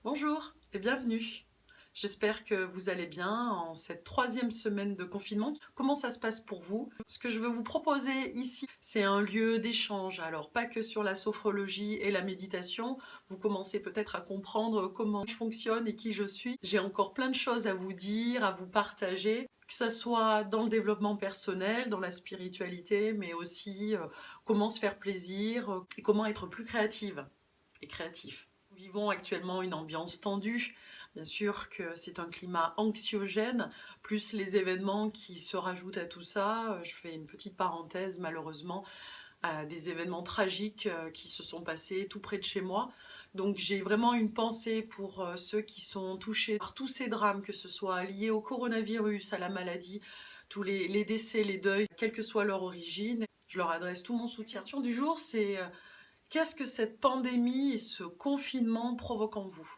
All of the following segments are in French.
Bonjour et bienvenue. J'espère que vous allez bien en cette troisième semaine de confinement. Comment ça se passe pour vous? Ce que je veux vous proposer ici, c'est un lieu d'échange. Alors, pas que sur la sophrologie et la méditation. Vous commencez peut-être à comprendre comment je fonctionne et qui je suis. J'ai encore plein de choses à vous dire, à vous partager, que ce soit dans le développement personnel, dans la spiritualité, mais aussi comment se faire plaisir et comment être plus créative et créatif. Nous vivons actuellement une ambiance tendue. Bien sûr que c'est un climat anxiogène, plus les événements qui se rajoutent à tout ça. Je fais une petite parenthèse, malheureusement, à des événements tragiques qui se sont passés tout près de chez moi. Donc j'ai vraiment une pensée pour ceux qui sont touchés par tous ces drames, que ce soit lié au coronavirus, à la maladie, tous les décès, les deuils, quelle que soit leur origine. Je leur adresse tout mon soutien. La question du jour, c'est qu'est-ce que cette pandémie et ce confinement provoquent en vous?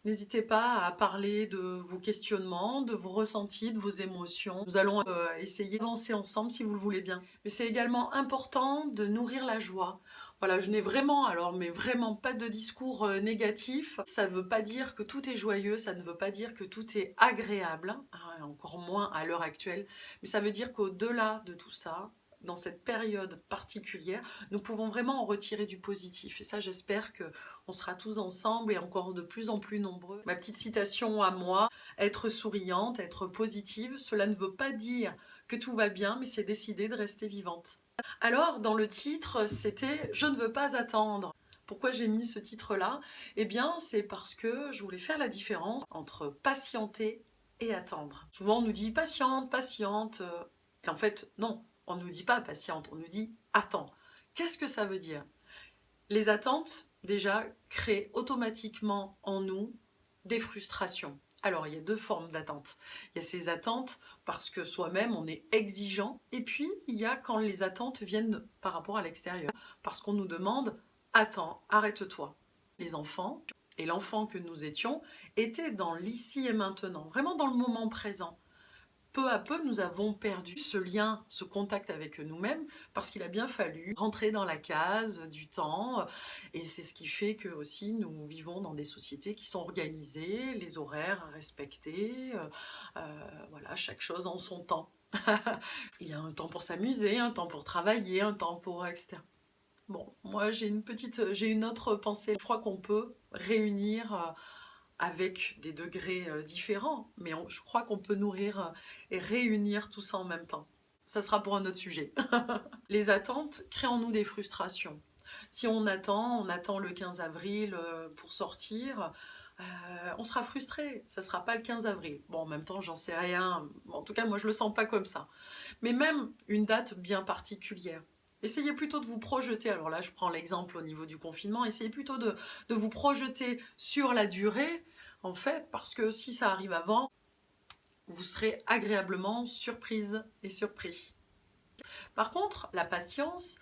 N'hésitez pas à parler de vos questionnements, de vos ressentis, de vos émotions. Nous allons essayer d'avancer ensemble si vous le voulez bien. Mais c'est également important de nourrir la joie. Voilà, je n'ai vraiment, alors, mais vraiment pas de discours négatif. Ça ne veut pas dire que tout est joyeux, ça ne veut pas dire que tout est agréable, hein, encore moins à l'heure actuelle. Mais ça veut dire qu'au-delà de tout ça, dans cette période particulière, nous pouvons vraiment en retirer du positif. Et ça, j'espère que on sera tous ensemble et encore de plus en plus nombreux. Ma petite citation à moi, être souriante, être positive, cela ne veut pas dire que tout va bien, mais c'est décider de rester vivante. Alors, dans le titre, c'était « Je ne veux pas attendre ». Pourquoi j'ai mis ce titre-là? Eh bien, c'est parce que je voulais faire la différence entre patienter et attendre. Souvent, on nous dit « patiente, patiente ». Et en fait, non, on ne nous dit pas « patiente », on nous dit « attends ». Qu'est-ce que ça veut dire? Les attentes, déjà, créent automatiquement en nous des frustrations. Alors, il y a deux formes d'attentes. Il y a ces attentes parce que soi-même, on est exigeant. Et puis, il y a quand les attentes viennent par rapport à l'extérieur. Parce qu'on nous demande « Attends, arrête-toi ». Les enfants, et l'enfant que nous étions, étaient dans l'ici et maintenant, vraiment dans le moment présent. Peu à peu, nous avons perdu ce lien, ce contact avec nous-mêmes, parce qu'il a bien fallu rentrer dans la case du temps. Et c'est ce qui fait que aussi nous vivons dans des sociétés qui sont organisées, les horaires à respecter, voilà, chaque chose en son temps. Il y a un temps pour s'amuser, un temps pour travailler, un temps pour etc. Bon, moi j'ai une autre pensée. Je crois qu'on peut réunir avec des degrés différents, mais je crois qu'on peut nourrir et réunir tout ça en même temps. Ça sera pour un autre sujet. Les attentes créent en nous des frustrations. Si on attend le 15 avril pour sortir, on sera frustré, ça ne sera pas le 15 avril. Bon, en même temps, j'en sais rien. En tout cas, moi, je le sens pas comme ça. Mais même une date bien particulière. Essayez plutôt de vous projeter, alors là je prends l'exemple au niveau du confinement, essayez plutôt de vous projeter sur la durée, en fait, parce que si ça arrive avant, vous serez agréablement surprise et surpris. Par contre, la patience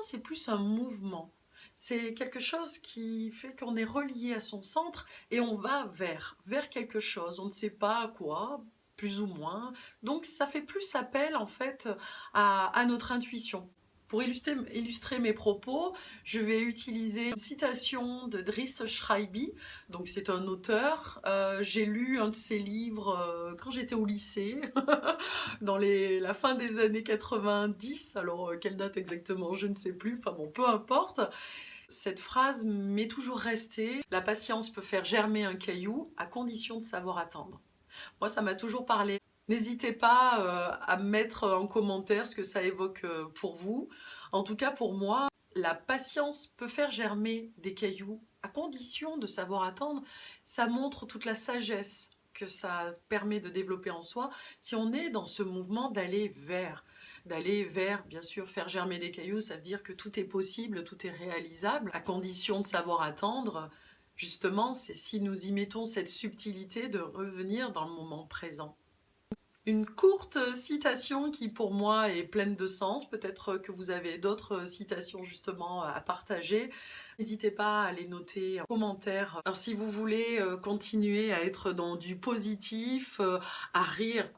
c'est plus un mouvement. C'est quelque chose qui fait qu'on est relié à son centre et on va vers quelque chose. On ne sait pas quoi, plus ou moins. Donc ça fait plus appel en fait à notre intuition. Pour illustrer mes propos, je vais utiliser une citation de Driss Schreiber. Donc c'est un auteur. J'ai lu un de ses livres quand j'étais au lycée, dans la fin des années 90. Alors quelle date exactement, je ne sais plus. Enfin bon, peu importe. Cette phrase m'est toujours restée. La patience peut faire germer un caillou à condition de savoir attendre. Moi, ça m'a toujours parlé. N'hésitez pas à mettre en commentaire ce que ça évoque pour vous. En tout cas, pour moi, la patience peut faire germer des cailloux à condition de savoir attendre. Ça montre toute la sagesse que ça permet de développer en soi si on est dans ce mouvement d'aller vers, bien sûr, faire germer des cailloux, ça veut dire que tout est possible, tout est réalisable, à condition de savoir attendre. Justement, c'est si nous y mettons cette subtilité de revenir dans le moment présent. Une courte citation qui pour moi est pleine de sens, peut-être que vous avez d'autres citations justement à partager. N'hésitez pas à les noter en commentaire. Alors si vous voulez continuer à être dans du positif, à rire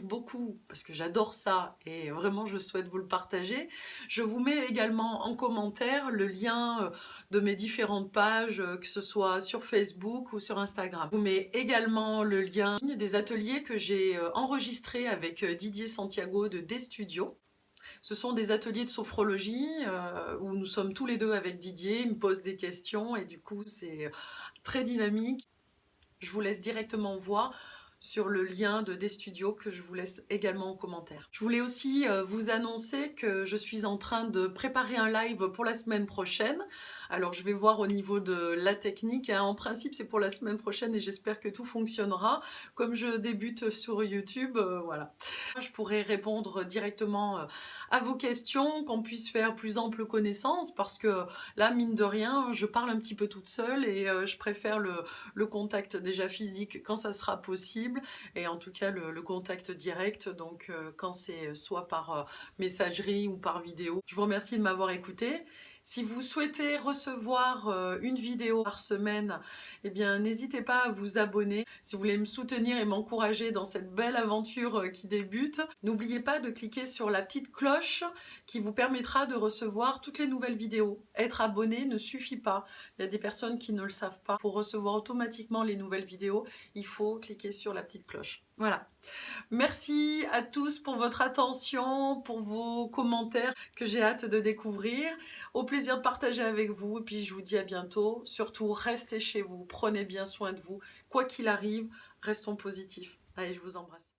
beaucoup, parce que j'adore ça et vraiment je souhaite vous le partager, je vous mets également en commentaire le lien de mes différentes pages, que ce soit sur Facebook ou sur Instagram. Je vous mets également le lien des ateliers que j'ai enregistrés avec Didier Santiago de D-Studio. Ce sont des ateliers de sophrologie où nous sommes tous les deux avec Didier, il me pose des questions et du coup c'est très dynamique. Je vous laisse directement voir sur le lien de D-Studio que je vous laisse également en commentaire. Je voulais aussi vous annoncer que je suis en train de préparer un live pour la semaine prochaine. Alors je vais voir au niveau de la technique, hein. En principe c'est pour la semaine prochaine et j'espère que tout fonctionnera. Comme je débute sur YouTube, voilà. Je pourrai répondre directement à vos questions, qu'on puisse faire plus ample connaissance parce que là mine de rien je parle un petit peu toute seule et je préfère le contact déjà physique quand ça sera possible et en tout cas le contact direct, donc quand c'est soit par messagerie ou par vidéo. Je vous remercie de m'avoir écouté. Si vous souhaitez recevoir une vidéo par semaine, eh bien n'hésitez pas à vous abonner. Si vous voulez me soutenir et m'encourager dans cette belle aventure qui débute, n'oubliez pas de cliquer sur la petite cloche qui vous permettra de recevoir toutes les nouvelles vidéos. Être abonné ne suffit pas. Il y a des personnes qui ne le savent pas. Pour recevoir automatiquement les nouvelles vidéos, il faut cliquer sur la petite cloche. Voilà. Merci à tous pour votre attention, pour vos commentaires que j'ai hâte de découvrir. Au plaisir de partager avec vous et puis je vous dis à bientôt. Surtout, restez chez vous, prenez bien soin de vous. Quoi qu'il arrive, restons positifs. Allez, je vous embrasse.